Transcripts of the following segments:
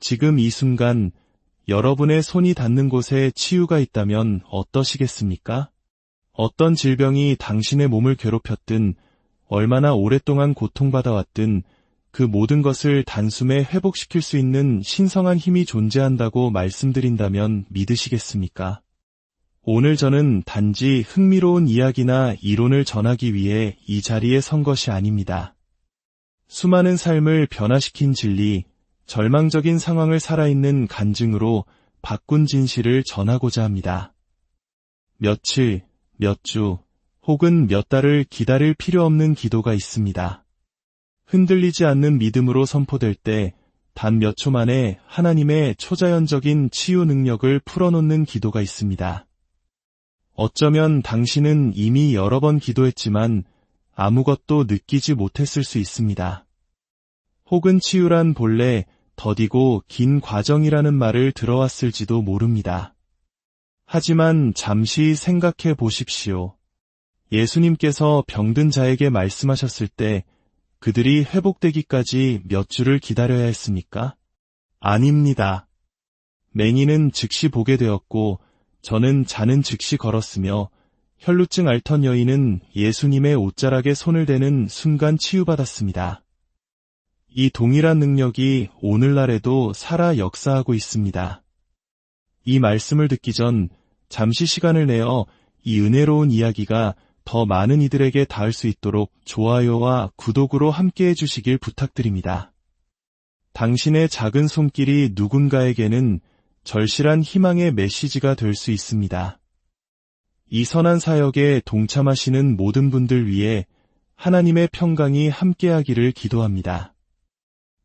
지금 이 순간 여러분의 손이 닿는 곳에 치유가 있다면 어떠시겠습니까? 어떤 질병이 당신의 몸을 괴롭혔든 얼마나 오랫동안 고통받아왔든 그 모든 것을 단숨에 회복시킬 수 있는 신성한 힘이 존재한다고 말씀드린다면 믿으시겠습니까? 오늘 저는 단지 흥미로운 이야기나 이론을 전하기 위해 이 자리에 선 것이 아닙니다. 수많은 삶을 변화시킨 진리, 절망적인 상황을 살아있는 간증으로 바꾼 진실을 전하고자 합니다. 며칠, 몇 주, 혹은 몇 달을 기다릴 필요 없는 기도가 있습니다. 흔들리지 않는 믿음으로 선포될 때 단 몇 초 만에 하나님의 초자연적인 치유 능력을 풀어놓는 기도가 있습니다. 어쩌면 당신은 이미 여러 번 기도했지만 아무것도 느끼지 못했을 수 있습니다. 혹은 치유란 본래 더디고 긴 과정이라는 말을 들어왔을지도 모릅니다. 하지만 잠시 생각해 보십시오. 예수님께서 병든 자에게 말씀하셨을 때 그들이 회복되기까지 몇 주를 기다려야 했습니까? 아닙니다. 맹인은 즉시 보게 되었고 저는 자는 즉시 걸었으며 혈루증 앓던 여인은 예수님의 옷자락에 손을 대는 순간 치유받았습니다. 이 동일한 능력이 오늘날에도 살아 역사하고 있습니다. 이 말씀을 듣기 전 잠시 시간을 내어 이 은혜로운 이야기가 더 많은 이들에게 닿을 수 있도록 좋아요와 구독으로 함께해 주시길 부탁드립니다. 당신의 작은 손길이 누군가에게는 절실한 희망의 메시지가 될 수 있습니다. 이 선한 사역에 동참하시는 모든 분들 위해 하나님의 평강이 함께하기를 기도합니다.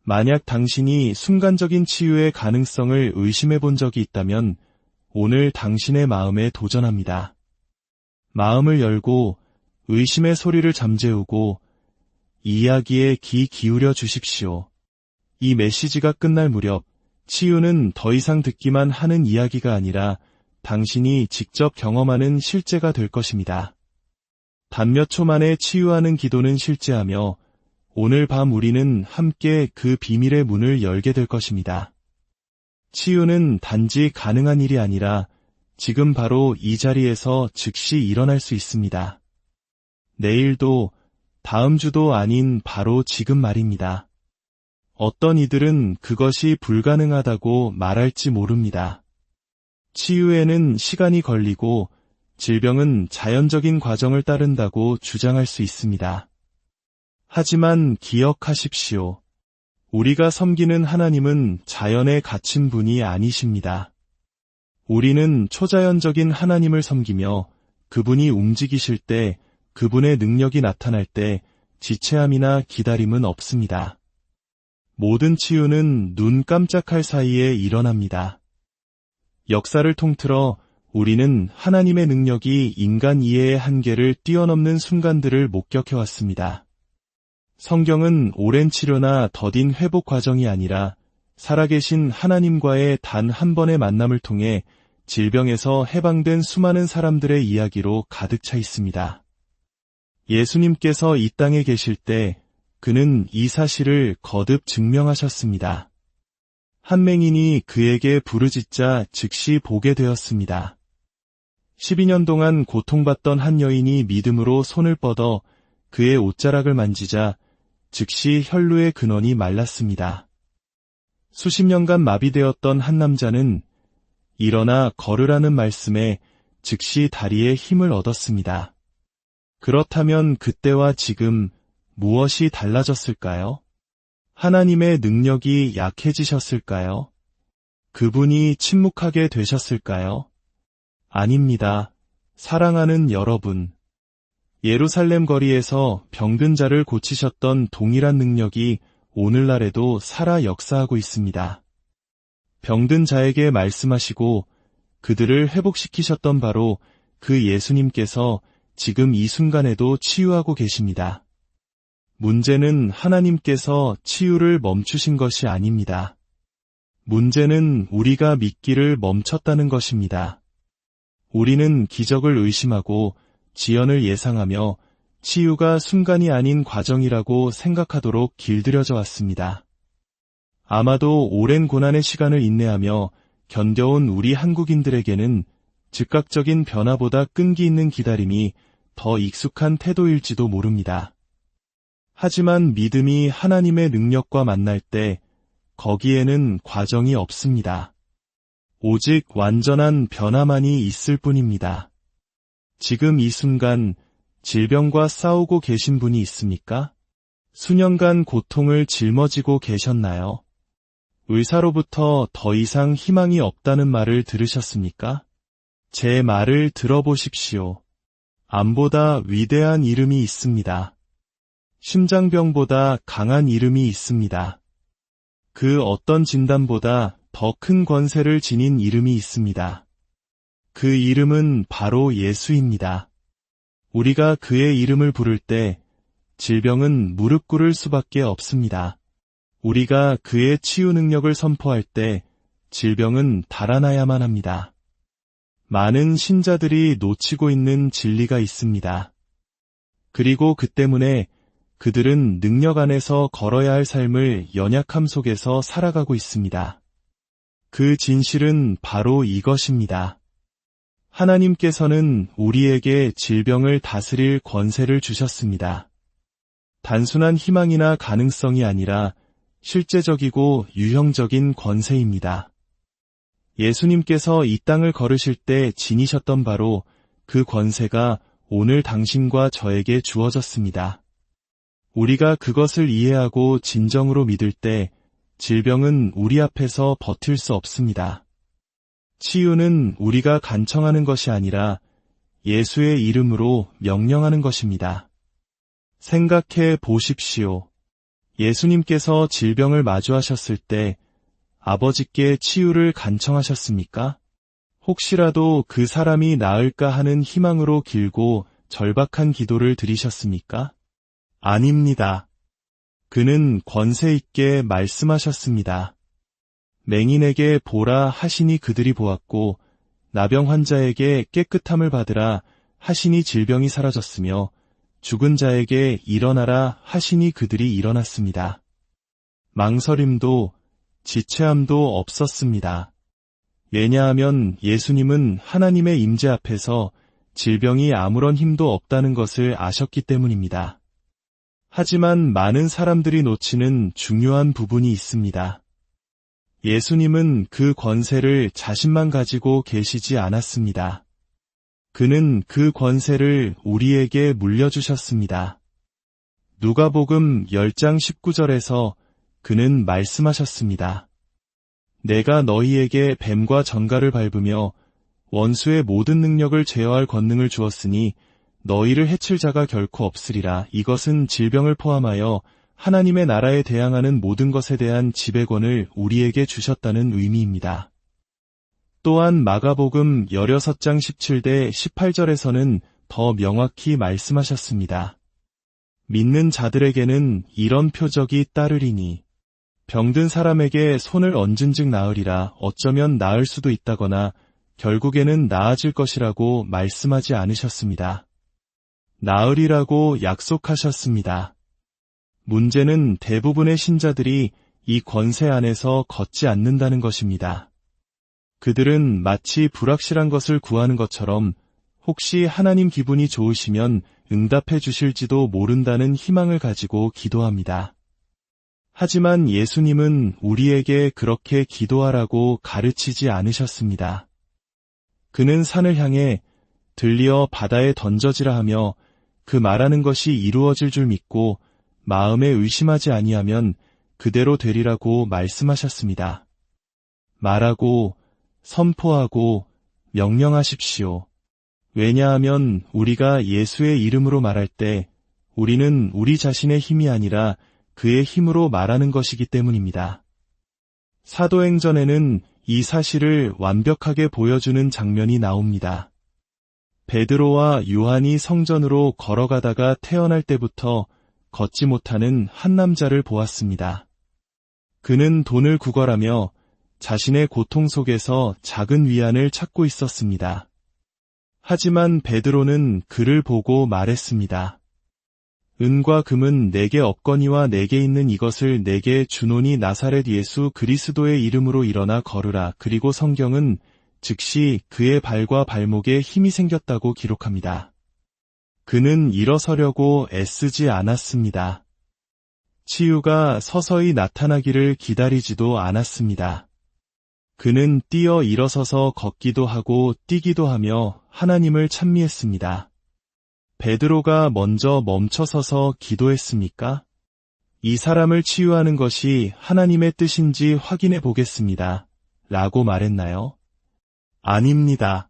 만약 당신이 순간적인 치유의 가능성을 의심해 본 적이 있다면 오늘 당신의 마음에 도전합니다. 마음을 열고 의심의 소리를 잠재우고 이 이야기에 귀 기울여 주십시오. 이 메시지가 끝날 무렵 치유는 더 이상 듣기만 하는 이야기가 아니라 당신이 직접 경험하는 실제가 될 것입니다. 단 몇 초 만에 치유하는 기도는 실제하며 오늘 밤 우리는 함께 그 비밀의 문을 열게 될 것입니다. 치유는 단지 가능한 일이 아니라 지금 바로 이 자리에서 즉시 일어날 수 있습니다. 내일도 다음 주도 아닌 바로 지금 말입니다. 어떤 이들은 그것이 불가능하다고 말할지 모릅니다. 치유에는 시간이 걸리고 질병은 자연적인 과정을 따른다고 주장할 수 있습니다. 하지만 기억하십시오. 우리가 섬기는 하나님은 자연에 갇힌 분이 아니십니다. 우리는 초자연적인 하나님을 섬기며 그분이 움직이실 때, 그분의 능력이 나타날 때 지체함이나 기다림은 없습니다. 모든 치유는 눈 깜짝할 사이에 일어납니다. 역사를 통틀어 우리는 하나님의 능력이 인간 이해의 한계를 뛰어넘는 순간들을 목격해왔습니다. 성경은 오랜 치료나 더딘 회복 과정이 아니라 살아계신 하나님과의 단 한 번의 만남을 통해 질병에서 해방된 수많은 사람들의 이야기로 가득 차 있습니다. 예수님께서 이 땅에 계실 때 그는 이 사실을 거듭 증명하셨습니다. 한 맹인이 그에게 부르짖자 즉시 보게 되었습니다. 12년 동안 고통받던 한 여인이 믿음으로 손을 뻗어 그의 옷자락을 만지자 즉시 혈루의 근원이 말랐습니다. 수십 년간 마비되었던 한 남자는 일어나 걸으라는 말씀에 즉시 다리에 힘을 얻었습니다. 그렇다면 그때와 지금 무엇이 달라졌을까요? 하나님의 능력이 약해지셨을까요? 그분이 침묵하게 되셨을까요? 아닙니다. 사랑하는 여러분, 예루살렘 거리에서 병든 자를 고치셨던 동일한 능력이 오늘날에도 살아 역사하고 있습니다. 병든 자에게 말씀하시고 그들을 회복시키셨던 바로 그 예수님께서 지금 이 순간에도 치유하고 계십니다. 문제는 하나님께서 치유를 멈추신 것이 아닙니다. 문제는 우리가 믿기를 멈췄다는 것입니다. 우리는 기적을 의심하고 지연을 예상하며 치유가 순간이 아닌 과정이라고 생각하도록 길들여져 왔습니다. 아마도 오랜 고난의 시간을 인내하며 견뎌온 우리 한국인들에게는 즉각적인 변화보다 끈기 있는 기다림이 더 익숙한 태도일지도 모릅니다. 하지만 믿음이 하나님의 능력과 만날 때 거기에는 과정이 없습니다. 오직 완전한 변화만이 있을 뿐입니다. 지금 이 순간 질병과 싸우고 계신 분이 있습니까? 수년간 고통을 짊어지고 계셨나요? 의사로부터 더 이상 희망이 없다는 말을 들으셨습니까? 제 말을 들어보십시오. 암보다 위대한 이름이 있습니다. 심장병보다 강한 이름이 있습니다. 그 어떤 진단보다 더 큰 권세를 지닌 이름이 있습니다. 그 이름은 바로 예수입니다. 우리가 그의 이름을 부를 때 질병은 무릎 꿇을 수밖에 없습니다. 우리가 그의 치유 능력을 선포할 때 질병은 달아나야만 합니다. 많은 신자들이 놓치고 있는 진리가 있습니다. 그리고 그 때문에 그들은 능력 안에서 걸어야 할 삶을 연약함 속에서 살아가고 있습니다. 그 진실은 바로 이것입니다. 하나님께서는 우리에게 질병을 다스릴 권세를 주셨습니다. 단순한 희망이나 가능성이 아니라 실제적이고 유형적인 권세입니다. 예수님께서 이 땅을 걸으실 때 지니셨던 바로 그 권세가 오늘 당신과 저에게 주어졌습니다. 우리가 그것을 이해하고 진정으로 믿을 때 질병은 우리 앞에서 버틸 수 없습니다. 치유는 우리가 간청하는 것이 아니라 예수의 이름으로 명령하는 것입니다. 생각해 보십시오. 예수님께서 질병을 마주하셨을 때 아버지께 치유를 간청하셨습니까? 혹시라도 그 사람이 나을까 하는 희망으로 길고 절박한 기도를 드리셨습니까? 아닙니다. 그는 권세 있게 말씀하셨습니다. 맹인에게 보라 하시니 그들이 보았고 나병 환자에게 깨끗함을 받으라 하시니 질병이 사라졌으며 죽은 자에게 일어나라 하시니 그들이 일어났습니다. 망설임도 지체함도 없었습니다. 왜냐하면 예수님은 하나님의 임재 앞에서 질병이 아무런 힘도 없다는 것을 아셨기 때문입니다. 하지만 많은 사람들이 놓치는 중요한 부분이 있습니다. 예수님은 그 권세를 자신만 가지고 계시지 않았습니다. 그는 그 권세를 우리에게 물려주셨습니다. 누가복음 10장 19절에서 그는 말씀하셨습니다. 내가 너희에게 뱀과 전갈을 밟으며 원수의 모든 능력을 제어할 권능을 주었으니 너희를 해칠 자가 결코 없으리라. 이것은 질병을 포함하여 하나님의 나라에 대항하는 모든 것에 대한 지배권을 우리에게 주셨다는 의미입니다. 또한 마가복음 16장 17대 18절에서는 더 명확히 말씀하셨습니다. 믿는 자들에게는 이런 표적이 따르리니 병든 사람에게 손을 얹은 즉 나으리라. 어쩌면 나을 수도 있다거나 결국에는 나아질 것이라고 말씀하지 않으셨습니다. 나으리라고 약속하셨습니다. 문제는 대부분의 신자들이 이 권세 안에서 걷지 않는다는 것입니다. 그들은 마치 불확실한 것을 구하는 것처럼 혹시 하나님 기분이 좋으시면 응답해 주실지도 모른다는 희망을 가지고 기도합니다. 하지만 예수님은 우리에게 그렇게 기도하라고 가르치지 않으셨습니다. 그는 산을 향해 들리어 바다에 던져지라 하며 그 말하는 것이 이루어질 줄 믿고 마음에 의심하지 아니하면 그대로 되리라고 말씀하셨습니다. 말하고 선포하고 명령하십시오. 왜냐하면 우리가 예수의 이름으로 말할 때 우리는 우리 자신의 힘이 아니라 그의 힘으로 말하는 것이기 때문입니다. 사도행전에는 이 사실을 완벽하게 보여주는 장면이 나옵니다. 베드로와 요한이 성전으로 걸어가다가 태어날 때부터 걷지 못하는 한 남자를 보았습니다. 그는 돈을 구걸하며 자신의 고통 속에서 작은 위안을 찾고 있었습니다. 하지만 베드로는 그를 보고 말했습니다. 은과 금은 내게 없거니와 내게 있는 이것을 내게 주노니 나사렛 예수 그리스도의 이름으로 일어나 걸으라. 그리고 성경은 즉시 그의 발과 발목에 힘이 생겼다고 기록합니다. 그는 일어서려고 애쓰지 않았습니다. 치유가 서서히 나타나기를 기다리지도 않았습니다. 그는 뛰어 일어서서 걷기도 하고 뛰기도 하며 하나님을 찬미했습니다. 베드로가 먼저 멈춰서서 기도했습니까? 이 사람을 치유하는 것이 하나님의 뜻인지 확인해 보겠습니다. 라고 말했나요? 아닙니다.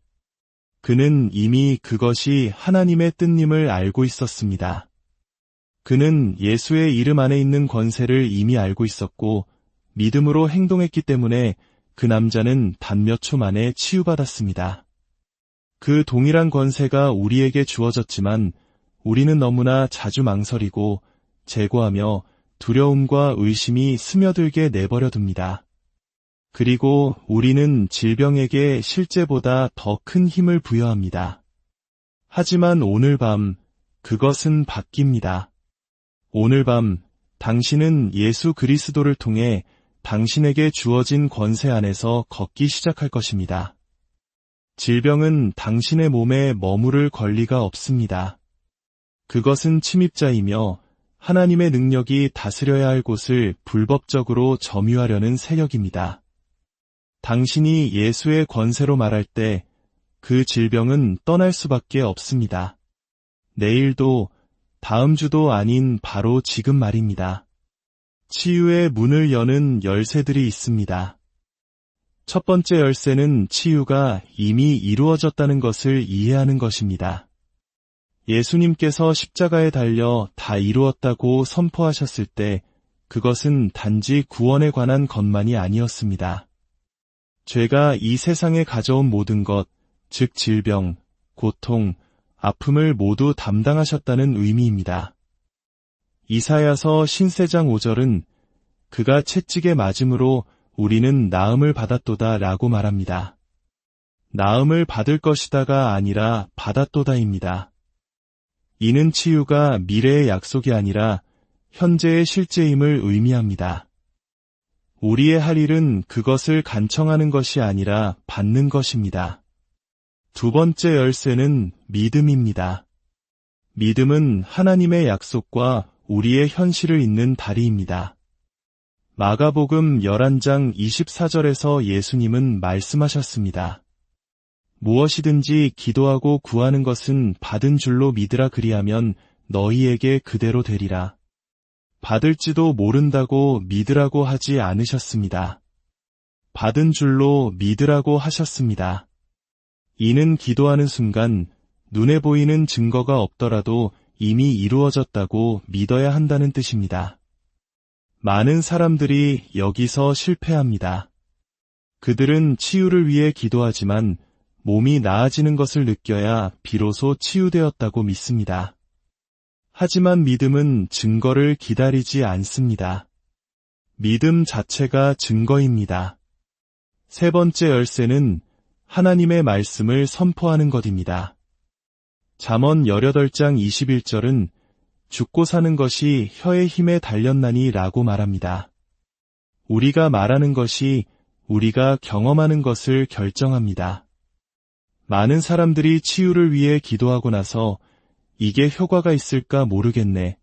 그는 이미 그것이 하나님의 뜻임을 알고 있었습니다. 그는 예수의 이름 안에 있는 권세를 이미 알고 있었고 믿음으로 행동했기 때문에 그 남자는 단 몇 초 만에 치유받았습니다. 그 동일한 권세가 우리에게 주어졌지만 우리는 너무나 자주 망설이고 제고하며 두려움과 의심이 스며들게 내버려 둡니다. 그리고 우리는 질병에게 실제보다 더 큰 힘을 부여합니다. 하지만 오늘 밤 그것은 바뀝니다. 오늘 밤 당신은 예수 그리스도를 통해 당신에게 주어진 권세 안에서 걷기 시작할 것입니다. 질병은 당신의 몸에 머무를 권리가 없습니다. 그것은 침입자이며 하나님의 능력이 다스려야 할 곳을 불법적으로 점유하려는 세력입니다. 당신이 예수의 권세로 말할 때 그 질병은 떠날 수밖에 없습니다. 내일도 다음 주도 아닌 바로 지금 말입니다. 치유의 문을 여는 열쇠들이 있습니다. 첫 번째 열쇠는 치유가 이미 이루어졌다는 것을 이해하는 것입니다. 예수님께서 십자가에 달려 다 이루었다고 선포하셨을 때 그것은 단지 구원에 관한 것만이 아니었습니다. 죄가 이 세상에 가져온 모든 것, 즉 질병, 고통, 아픔을 모두 담당하셨다는 의미입니다. 이사야서 신세장 5절은 그가 채찍에 맞음으로 우리는 나음을 받았도다 라고 말합니다. 나음을 받을 것이다가 아니라 받았도다입니다. 이는 치유가 미래의 약속이 아니라 현재의 실제임을 의미합니다. 우리의 할 일은 그것을 간청하는 것이 아니라 받는 것입니다. 두 번째 열쇠는 믿음입니다. 믿음은 하나님의 약속과 우리의 현실을 잇는 다리입니다. 마가복음 11장 24절에서 예수님은 말씀하셨습니다. 무엇이든지 기도하고 구하는 것은 받은 줄로 믿으라 그리하면 너희에게 그대로 되리라. 받을지도 모른다고 믿으라고 하지 않으셨습니다. 받은 줄로 믿으라고 하셨습니다. 이는 기도하는 순간 눈에 보이는 증거가 없더라도 이미 이루어졌다고 믿어야 한다는 뜻입니다. 많은 사람들이 여기서 실패합니다. 그들은 치유를 위해 기도하지만 몸이 나아지는 것을 느껴야 비로소 치유되었다고 믿습니다. 하지만 믿음은 증거를 기다리지 않습니다. 믿음 자체가 증거입니다. 세 번째 열쇠는 하나님의 말씀을 선포하는 것입니다. 잠언 18장 21절은 죽고 사는 것이 혀의 힘에 달렸나니 라고 말합니다. 우리가 말하는 것이 우리가 경험하는 것을 결정합니다. 많은 사람들이 치유를 위해 기도하고 나서 이게 효과가 있을까 모르겠네.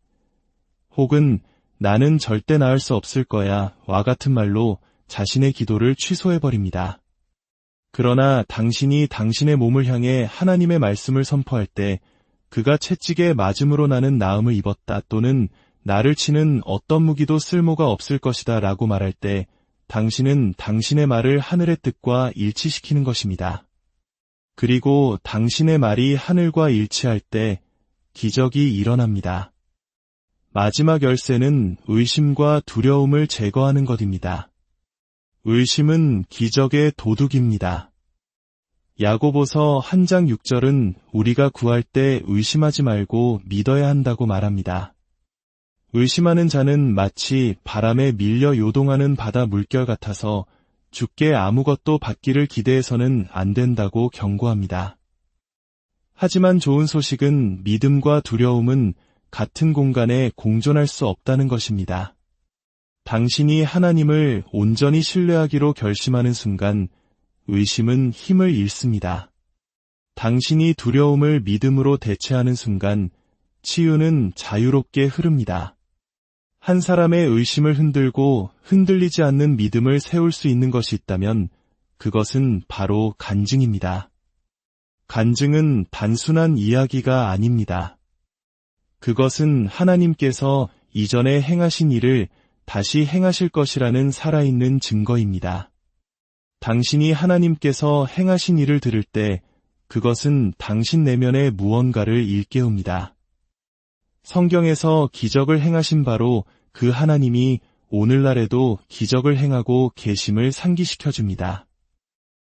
혹은 나는 절대 나을 수 없을 거야 와 같은 말로 자신의 기도를 취소해버립니다. 그러나 당신이 당신의 몸을 향해 하나님의 말씀을 선포할 때 그가 채찍에 맞음으로 나는 나음을 입었다 또는 나를 치는 어떤 무기도 쓸모가 없을 것이다 라고 말할 때 당신은 당신의 말을 하늘의 뜻과 일치시키는 것입니다. 그리고 당신의 말이 하늘과 일치할 때 기적이 일어납니다. 마지막 열쇠는 의심과 두려움을 제거하는 것입니다. 의심은 기적의 도둑입니다. 야고보서 1장 6절은 우리가 구할 때 의심하지 말고 믿어야 한다고 말합니다. 의심하는 자는 마치 바람에 밀려 요동하는 바다 물결 같아서 주께 아무것도 받기를 기대해서는 안 된다고 경고합니다. 하지만 좋은 소식은 믿음과 두려움은 같은 공간에 공존할 수 없다는 것입니다. 당신이 하나님을 온전히 신뢰하기로 결심하는 순간 의심은 힘을 잃습니다. 당신이 두려움을 믿음으로 대체하는 순간 치유는 자유롭게 흐릅니다. 한 사람의 의심을 흔들고 흔들리지 않는 믿음을 세울 수 있는 것이 있다면 그것은 바로 간증입니다. 간증은 단순한 이야기가 아닙니다. 그것은 하나님께서 이전에 행하신 일을 다시 행하실 것이라는 살아있는 증거입니다. 당신이 하나님께서 행하신 일을 들을 때 그것은 당신 내면의 무언가를 일깨웁니다. 성경에서 기적을 행하신 바로 그 하나님이 오늘날에도 기적을 행하고 계심을 상기시켜줍니다.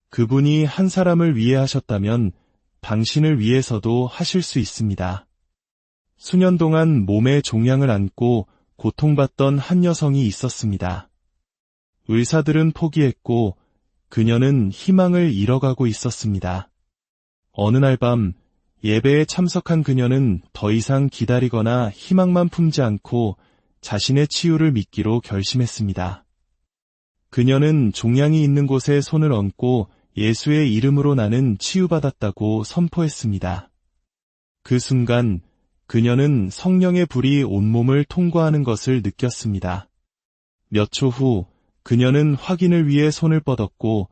그분이 한 사람을 위해 하셨다면 당신을 위해서도 하실 수 있습니다. 수년 동안 몸에 종양을 안고 고통받던 한 여성이 있었습니다. 의사들은 포기했고 그녀는 희망을 잃어가고 있었습니다. 어느 날 밤 예배에 참석한 그녀는 더 이상 기다리거나 희망만 품지 않고 자신의 치유를 믿기로 결심했습니다. 그녀는 종양이 있는 곳에 손을 얹고 예수의 이름으로 나는 치유받았다고 선포했습니다. 그 순간 그녀는 성령의 불이 온몸을 통과하는 것을 느꼈습니다. 몇 초 후 그녀는 확인을 위해 손을 뻗었고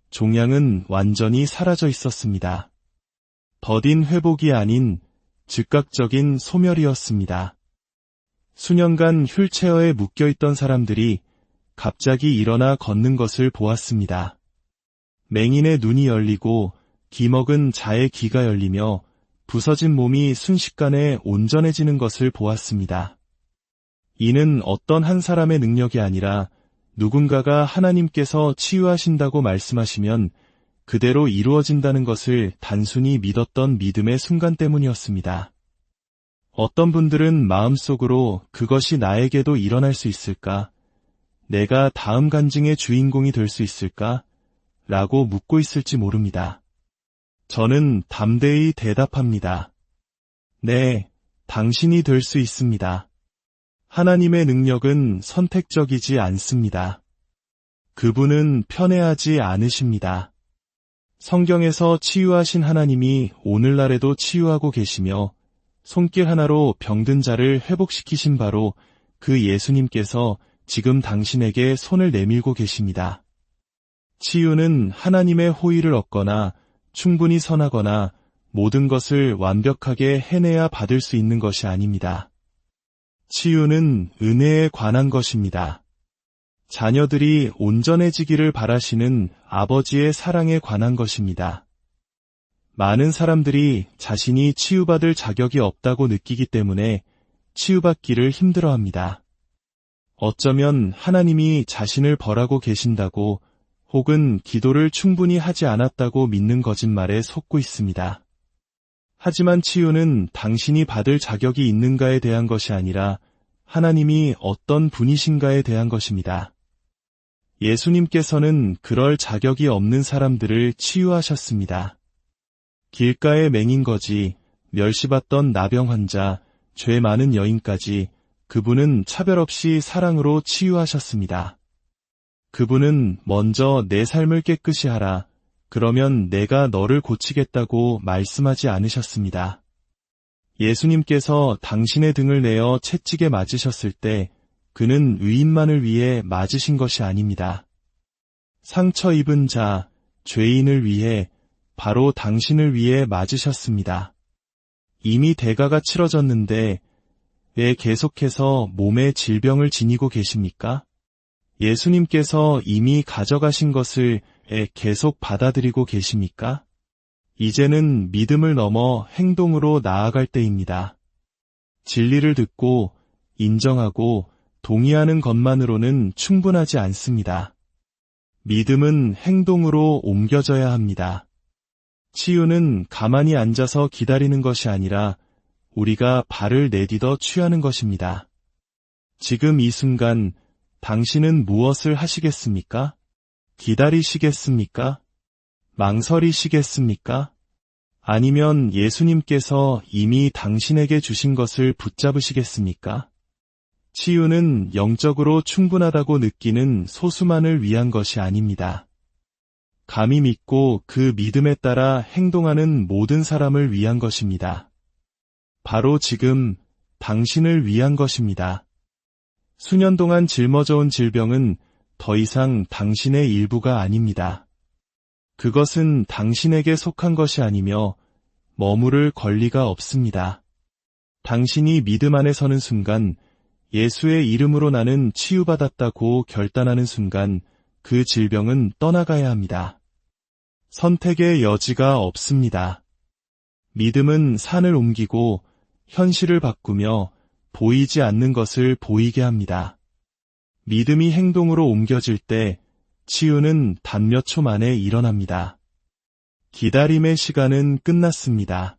종양은 완전히 사라져 있었습니다. 더딘 회복이 아닌 즉각적인 소멸이었습니다. 수년간 휠체어에 묶여있던 사람들이 갑자기 일어나 걷는 것을 보았습니다. 맹인의 눈이 열리고 기먹은 자의 귀가 열리며 부서진 몸이 순식간에 온전해지는 것을 보았습니다. 이는 어떤 한 사람의 능력이 아니라 누군가가 하나님께서 치유하신다고 말씀하시면 그대로 이루어진다는 것을 단순히 믿었던 믿음의 순간 때문이었습니다. 어떤 분들은 마음속으로 그것이 나에게도 일어날 수 있을까? 내가 다음 간증의 주인공이 될 수 있을까? 라고 묻고 있을지 모릅니다. 저는 담대히 대답합니다. 네, 당신이 될 수 있습니다. 하나님의 능력은 선택적이지 않습니다. 그분은 편애하지 않으십니다. 성경에서 치유하신 하나님이 오늘날에도 치유하고 계시며 손길 하나로 병든 자를 회복시키신 바로 그 예수님께서 지금 당신에게 손을 내밀고 계십니다. 치유는 하나님의 호의를 얻거나 충분히 선하거나 모든 것을 완벽하게 해내야 받을 수 있는 것이 아닙니다. 치유는 은혜에 관한 것입니다. 자녀들이 온전해지기를 바라시는 아버지의 사랑에 관한 것입니다. 많은 사람들이 자신이 치유받을 자격이 없다고 느끼기 때문에 치유받기를 힘들어합니다. 어쩌면 하나님이 자신을 벌하고 계신다고 혹은 기도를 충분히 하지 않았다고 믿는 거짓말에 속고 있습니다. 하지만 치유는 당신이 받을 자격이 있는가에 대한 것이 아니라 하나님이 어떤 분이신가에 대한 것입니다. 예수님께서는 그럴 자격이 없는 사람들을 치유하셨습니다. 길가의 맹인거지, 멸시받던 나병 환자, 죄 많은 여인까지 그분은 차별 없이 사랑으로 치유하셨습니다. 그분은 먼저 내 삶을 깨끗이 하라, 그러면 내가 너를 고치겠다고 말씀하지 않으셨습니다. 예수님께서 당신의 등을 내어 채찍에 맞으셨을 때 그는 의인만을 위해 맞으신 것이 아닙니다. 상처 입은 자, 죄인을 위해 바로 당신을 위해 맞으셨습니다. 이미 대가가 치러졌는데 왜 계속해서 몸에 질병을 지니고 계십니까? 예수님께서 이미 가져가신 것을 왜 계속 받아들이고 계십니까? 이제는 믿음을 넘어 행동으로 나아갈 때입니다. 진리를 듣고 인정하고 동의하는 것만으로는 충분하지 않습니다. 믿음은 행동으로 옮겨져야 합니다. 치유는 가만히 앉아서 기다리는 것이 아니라 우리가 발을 내딛어 취하는 것입니다. 지금 이 순간 당신은 무엇을 하시겠습니까? 기다리시겠습니까? 망설이시겠습니까? 아니면 예수님께서 이미 당신에게 주신 것을 붙잡으시겠습니까? 치유는 영적으로 충분하다고 느끼는 소수만을 위한 것이 아닙니다. 감히 믿고 그 믿음에 따라 행동하는 모든 사람을 위한 것입니다. 바로 지금 당신을 위한 것입니다. 수년 동안 짊어져온 질병은 더 이상 당신의 일부가 아닙니다. 그것은 당신에게 속한 것이 아니며 머무를 권리가 없습니다. 당신이 믿음 안에 서는 순간, 예수의 이름으로 나는 치유받았다고 결단하는 순간 그 질병은 떠나가야 합니다. 선택의 여지가 없습니다. 믿음은 산을 옮기고 현실을 바꾸며 보이지 않는 것을 보이게 합니다. 믿음이 행동으로 옮겨질 때 치유는 단 몇 초 만에 일어납니다. 기다림의 시간은 끝났습니다.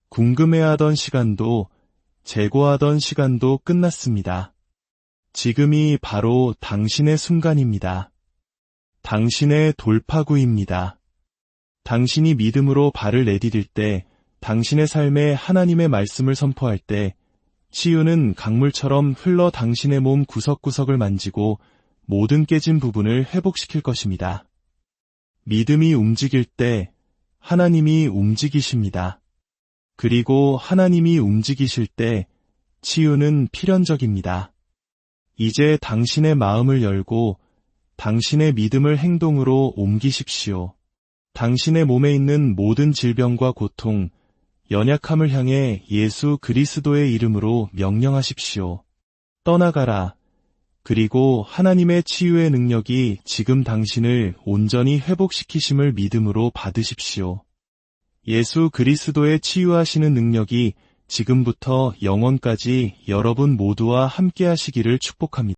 궁금해하던 시간도 재고하던 시간도 끝났습니다. 지금이 바로 당신의 순간입니다. 당신의 돌파구입니다. 당신이 믿음으로 발을 내디딜 때, 당신의 삶에 하나님의 말씀을 선포할 때, 치유는 강물처럼 흘러 당신의 몸 구석구석을 만지고 모든 깨진 부분을 회복시킬 것입니다. 믿음이 움직일 때 하나님이 움직이십니다. 그리고 하나님이 움직이실 때 치유는 필연적입니다. 이제 당신의 마음을 열고 당신의 믿음을 행동으로 옮기십시오. 당신의 몸에 있는 모든 질병과 고통, 연약함을 향해 예수 그리스도의 이름으로 명령하십시오. 떠나가라. 그리고 하나님의 치유의 능력이 지금 당신을 온전히 회복시키심을 믿음으로 받으십시오. 예수 그리스도의 치유하시는 능력이 지금부터 영원까지 여러분 모두와 함께 하시기를 축복합니다.